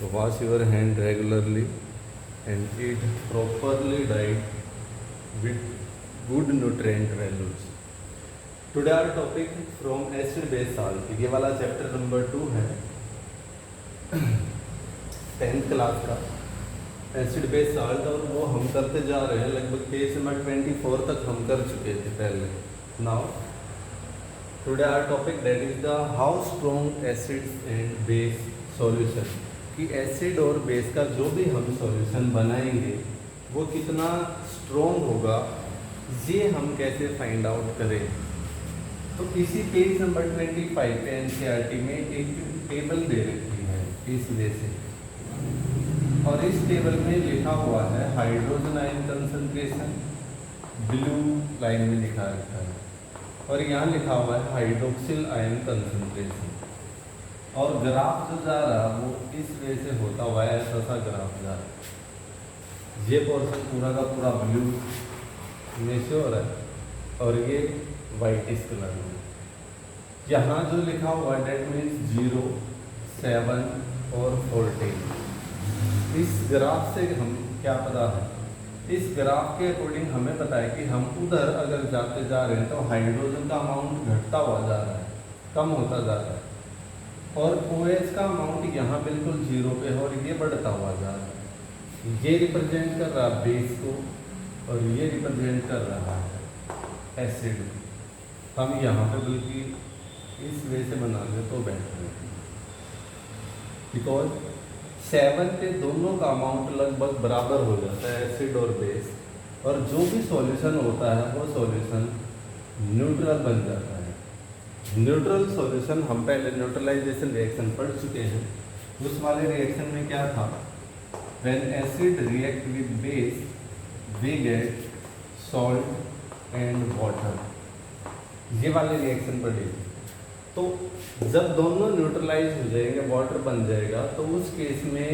So wash your hand regularly and eat properly diet with good nutrient values. Today our topic from acid base salt. ये वाला chapter number 2 है 10th class का acid base salt, और वो हम करते जा रहे हैं। लगभग पेज नंबर 24 तक हम कर चुके थे पहले। Now today our topic that is the how strong acids and base solution, कि एसिड और बेस का जो भी हम सॉल्यूशन बनाएंगे वो कितना स्ट्रॉन्ग होगा, ये हम कैसे फाइंड आउट करें। तो इसी पेज नंबर 25 पे एनसीईआरटी में एक टेबल दे रखी है इस वे से, और इस टेबल में लिखा हुआ है hydrogen ion concentration, blue line में लिखा रखा है, और यहाँ लिखा हुआ है हाइड्रोक्सिल आयन कंसंट्रेशन। और ग्राफ जो जा रहा वो इस वे से होता हुआ है, ऐसा सा ग्राफ जा रहा। ये पोर्शन पूरा का पूरा ब्लू में से हो रहा है और ये वाइटिश कलर में। यहाँ जो लिखा हुआ है डेट मीन्स 0, 7 और 14। इस ग्राफ से हम क्या पता है, इस ग्राफ के अकॉर्डिंग हमें पता है कि हम उधर अगर जाते जा रहे हैं तो हाइड्रोजन का अमाउंट घटता हुआ जा रहा है, कम होता जा रहा है, और OH का अमाउंट यहाँ बिल्कुल 0 पे है और ये बढ़ता हुआ जा रहा है। ये रिप्रेजेंट कर रहा है बेस को और ये रिप्रेजेंट कर रहा है एसिड। हम यहाँ पे बल्कि इस वे से बना लें तो बेटर है, बिकॉज 7 पे दोनों का अमाउंट लगभग बराबर हो जाता है, एसिड और बेस, और जो भी सॉल्यूशन होता है वो सॉल्यूशन न्यूट्रल बन जाता है। न्यूट्रल सॉल्यूशन हम पहले न्यूट्रलाइजेशन रिएक्शन पढ़ चुके हैं। उस वाले रिएक्शन में क्या था, when acid react with base we get salt and water, ये वाले रिएक्शन पढ़े। तो जब दोनों न्यूट्रलाइज हो जाएंगे, वाटर बन जाएगा, तो उस केस में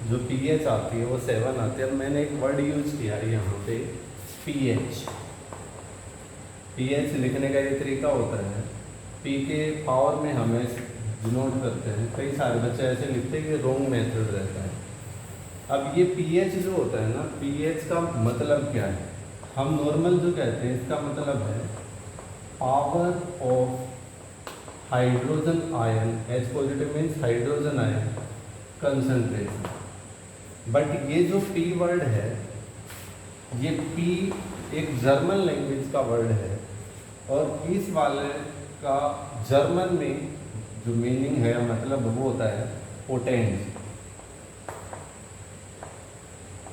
जो pH आती है वो 7 आती है। अब मैंने एक वर्ड यूज किया है यहाँ पे pH। pH लिखने का ये तरीका होता है, P के पावर में हमें डिनोट करते हैं। कई सारे बच्चे ऐसे लिखते हैं कि रॉन्ग मेथड रहता है। अब ये pH जो होता है ना, pH का मतलब क्या है, हम नॉर्मल जो कहते हैं इसका मतलब है power of hydrogen ion, H positive means hydrogen ion concentration. But ये जो P वर्ड है, ये P एक जर्मन लैंग्वेज का वर्ड है, और इस वाले का जर्मन में जो मीनिंग है मतलब वो होता है पोटेंस,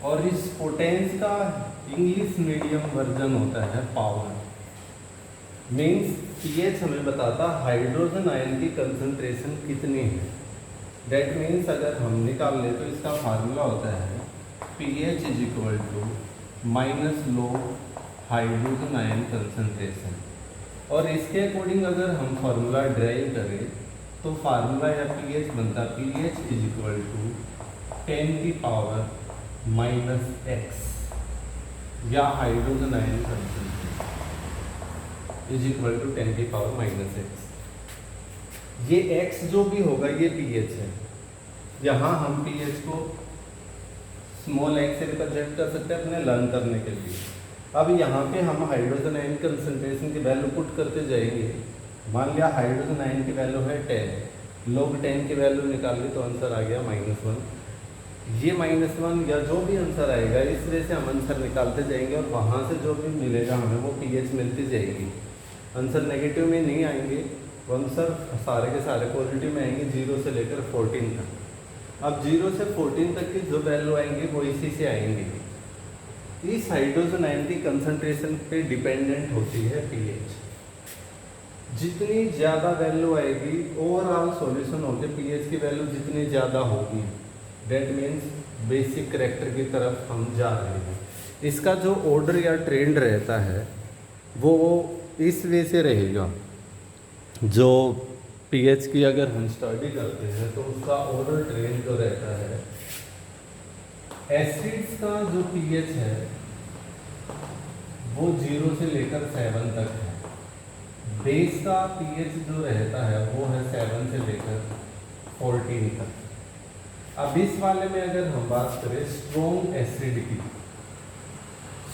और इस पोटेंस का इंग्लिश मीडियम वर्जन होता है पावर। मीन्स pH हमें बताता हाइड्रोजन आयन की कंसंट्रेशन कितनी है। डेट मीन्स अगर हम निकाल ले तो इसका फार्मूला होता है pH is equal to minus log hydrogen ion concentration. और इसके अकॉर्डिंग अगर हम फार्मूला ड्राइव करें तो फार्मूला या pH बनता है pH इज इक्वल टू 10 की पावर माइनस x, या hydrogen ion concentration is equal to 10 की पावर माइनस x। ये x जो भी होगा ये pH है। यहाँ हम pH को स्मॉल x से रिप्रेजेंट कर सकते हैं अपने लर्न करने के लिए। अब यहाँ पे हम हाइड्रोजन आयन कंसंट्रेशन की वैल्यू पुट करते जाएंगे। मान लिया हाइड्रोजन आयन की वैल्यू है 10, लोग 10 की वैल्यू निकाल ली तो आंसर आ गया -1। ये -1 या जो भी आंसर आएगा इस तरह से हम आंसर निकालते जाएंगे, और वहाँ से जो भी मिलेगा हमें वो pH मिलती जाएगी। आंसर नेगेटिव में नहीं आएंगे, वो आंसर सारे के सारे पॉजिटिव में आएंगे 0 से लेकर 14 तक। अब 0 से 14 तक की जो वैल्यू आएंगी वो इसी से आएंगी। इस हाइड्रोजन आयन की कंसंट्रेशन पे डिपेंडेंट होती है pH। जितनी ज़्यादा वैल्यू आएगी ओवरऑल सॉल्यूशन होते pH की वैल्यू जितनी ज़्यादा होगी, डेट मीन्स बेसिक करैक्टर की तरफ हम जा रहे हैं। इसका जो ऑर्डर या ट्रेंड रहता है वो इस वे से रहेगा। जो pH की अगर हम स्टडी करते हैं तो उसका ऑर्डर ट्रेंड जो रहता है, एसिड्स का जो pH है वो 0 से लेकर 7 तक है। बेस का pH जो रहता है वो है 7 से लेकर 14 तक। अब इस वाले में अगर हम बात करें स्ट्रॉन्ग एसिड की,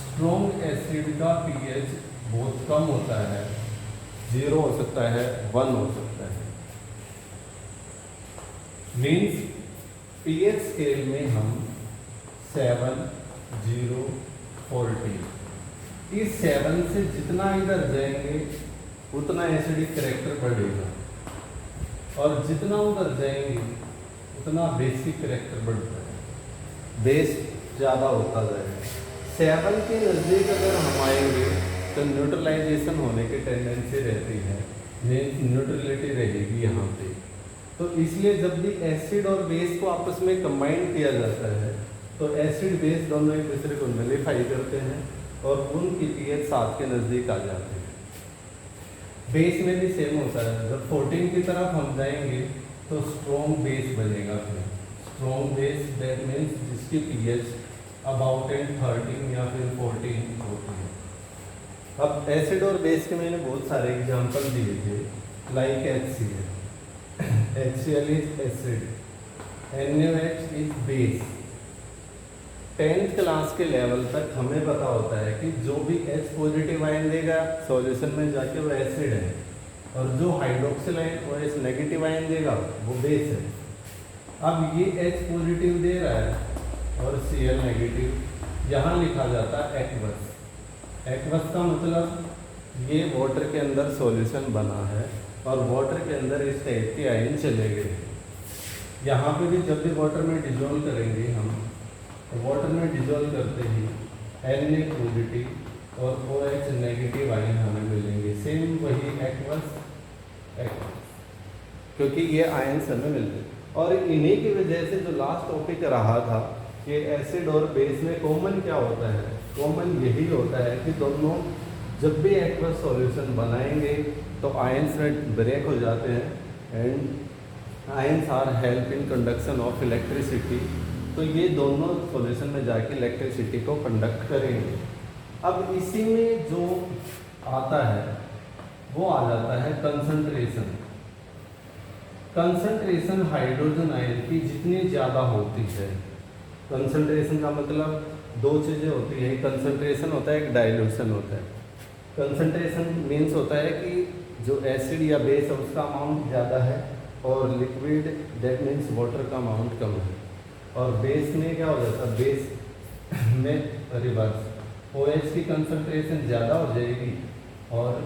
स्ट्रॉन्ग एसिड का पीएच बहुत कम होता है, 0 हो सकता है, 1 हो सकता है। मीन्स पीएच स्केल में हम 7, 0, 40, इस 7 से जितना इधर जाएंगे उतना एसिडिक करेक्टर बढ़ेगा, और जितना उधर जाएंगे उतना बेसिक करेक्टर बढ़ता है, बेस ज़्यादा होता जाएगा। 7 के नज़दीक अगर हम आएंगे तो न्यूट्रलाइजेशन होने की टेंडेंसी रहती है, न्यूट्रलिटी रहेगी यहाँ पे। तो इसलिए जब भी एसिड और बेस को आपस में कंबाइन किया जाता है तो एसिड बेस दोनों एक दूसरे को नलिफाई करते हैं और उनकी पीएच 7 के नज़दीक आ जाते हैं। बेस में भी सेम होता है, जब 14 की तरफ हम जाएंगे तो स्ट्रॉन्ग बेस बनेगा। फिर स्ट्रॉन्ग बेस दैट मीन्स जिसकी पीएच अबाउट 13 या फिर 14 होती है। अब एसिड और बेस के मैंने बहुत सारे एग्जांपल दिए थे, like HCl, HCl is acid, NaOH is base. 10th class के लेवल तक हमें पता होता है कि जो भी H पॉजिटिव आयन देगा सॉल्यूशन में जाके वो एसिड है, और जो hydroxyl ion OH negative ion देगा वो बेस है। अब ये H पॉजिटिव दे रहा है और Cl नेगेटिव, यहाँ लिखा जाता है एक्वस। एक्वस का मतलब ये वाटर के अंदर सॉल्यूशन बना है और वाटर के अंदर इस टाइप के आयन चले गए। यहाँ पे भी जब भी वाटर में डिजोल्व करेंगे हम, तो वाटर में डिजोल्व करते ही Na पॉजिटिव और OH नेगेटिव आयन हमें मिलेंगे, सेम वही एक्वस, क्योंकि ये आयन्स हमें मिलते हैं। और इन्हीं की वजह से जो लास्ट टॉपिक रहा था कि एसिड और बेस में कॉमन क्या होता है, कॉमन यही होता है कि दोनों जब भी एक्वस सॉल्यूशन बनाएंगे तो आयन्स में ब्रेक हो जाते हैं and ions are help in conduction of electricity. तो ये दोनों सॉल्यूशन में जाके इलेक्ट्रिसिटी को कंडक्ट करेंगे। अब इसी में जो आता है वो आ जाता है कंसंट्रेशन। कंसंट्रेशन हाइड्रोजन आयन की जितनी ज़्यादा होती है, कंसंट्रेशन का मतलब दो चीज़ें होती है, कंसंट्रेशन होता है, एक डाइल्यूशन होता है। कंसंट्रेशन मीन्स होता है कि जो एसिड या बेस है उसका अमाउंट ज़्यादा है और लिक्विड दैट मीन्स वाटर का अमाउंट कम है। और बेस में क्या हो जाता है, बेस में रिवर्स, OH की कंसंट्रेशन ज़्यादा हो जाएगी और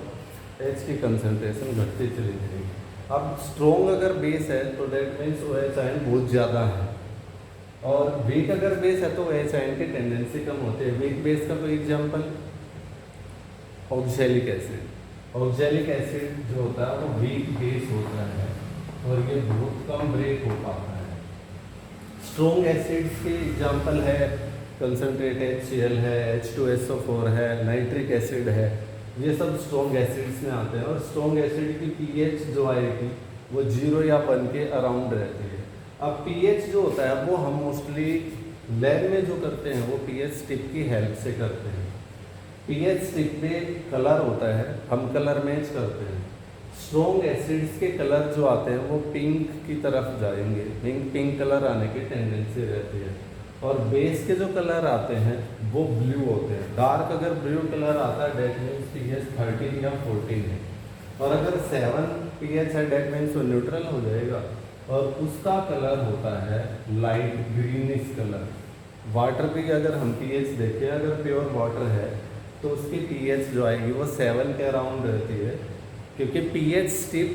H की कंसंट्रेशन घटती चली जाएगी। अब स्ट्रॉन्ग अगर बेस है तो दैट मीन्स OH आयन बहुत ज़्यादा है, और वीक अगर बेस है तो OH आयन की टेंडेंसी कम होती है। वीक बेस का कोई example oxalic acid. Oxalic acid जो होता है वो वीक बेस होता है और ये बहुत कम ब्रेक हो पाता है। स्ट्रॉन्ग एसिड्स के एग्जांपल है कंसनट्रेट HCl है, H2SO4 है, नाइट्रिक एसिड है, ये सब स्ट्रॉन्ग एसिड्स में आते हैं। और स्ट्रॉन्ग एसिड की पीएच जो आएगी वो 0 या 1 के अराउंड रहती है। अब पीएच जो होता है वो हम मोस्टली लैब में जो करते हैं वो पीएच स्टिक की हेल्प से करते हैं। पीएच स्टिक पे कलर होता है, हम कलर मैच करते हैं। स्ट्रॉन्ग एसिड्स के कलर जो आते हैं वो पिंक की तरफ जाएंगे, पिंक कलर आने की टेंडेंसी रहती है। और बेस के जो कलर आते हैं वो ब्लू होते हैं। डार्क अगर ब्लू कलर आता है डेट मीन्स पीएच 13 या 14 है, और अगर 7 पीएच है डेट मीन्स वो न्यूट्रल हो जाएगा और उसका कलर होता है लाइट ग्रीनिश कलर। वाटर भी अगर हम पीएच देखें, अगर प्योर वाटर है तो उसकी पीएच जो आएगी वो 7 के अराउंड रहती है, क्योंकि पीएच स्टिप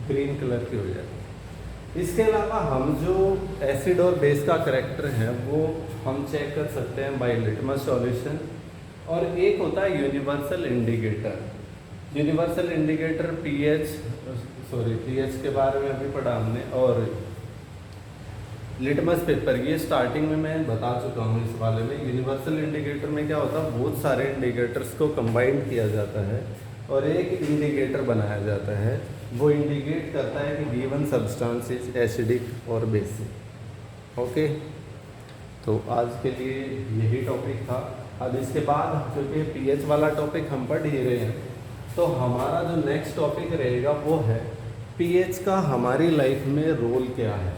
ग्रीन कलर की हो जाती है। इसके अलावा हम जो एसिड और बेस का करैक्टर है वो हम चेक कर सकते हैं बाय लिटमस सॉल्यूशन। और एक होता है universal indicator. Universal indicator pH के बारे में अभी पढ़ा हमने, और लिटमस पेपर ये स्टार्टिंग में मैं बता चुका हूँ इस वाले में। यूनिवर्सल इंडिकेटर में क्या होता है, बहुत सारे इंडिकेटर्स को कंबाइन किया जाता है और एक इंडिकेटर बनाया जाता है। वो इंडिकेट करता है कि गिवन सब्सटेंस इज एसिडिक और बेसिक। ओके, तो आज के लिए यही टॉपिक था। अब इसके बाद क्योंकि पीएच वाला टॉपिक हम पढ़ ही रहे हैं, तो हमारा जो नेक्स्ट टॉपिक रहेगा वो है पीएच का हमारी लाइफ में रोल क्या है।